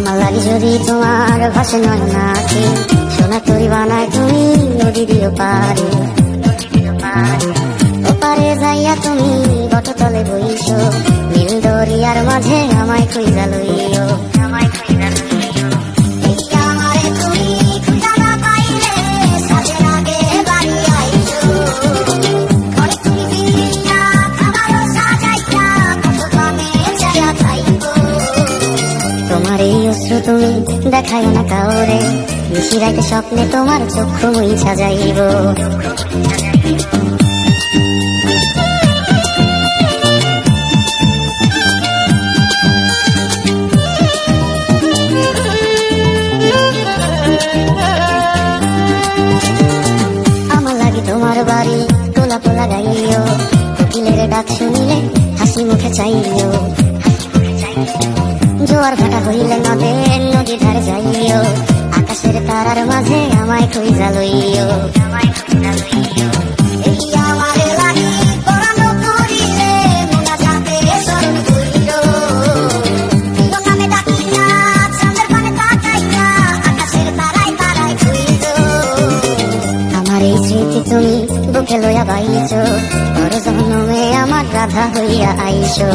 আমার লাগি যদি তোমার ভাষে নয় নাকি সোনা তরি বানায় তুমি নদী দিও পারে ওপারে যাইয়া তুমি বটতলে বইছো নীল দরিয়ার মাঝে আমায় কইরা লইও তোমার এই অশ্রু তুমি দেখায় না কাউরে নিশি রাইতে স্বপ্নে তোমার চক্ষু মুইছা যাইব আমার লাগি তোমার বাড়ি তোলা পোলা গাইও কোকিলের ডাক শুনিলে হাসি মুখে চাইও জোয়ার ভাটা হইলে নদী ধারে যাইও আকাশের তারার মাঝে আমায় কইরা লইও আমার এই স্মৃতি তুমি বুকে লইয়া বাইছো বড় জন্মে আমার রাধা হইয়া আইসো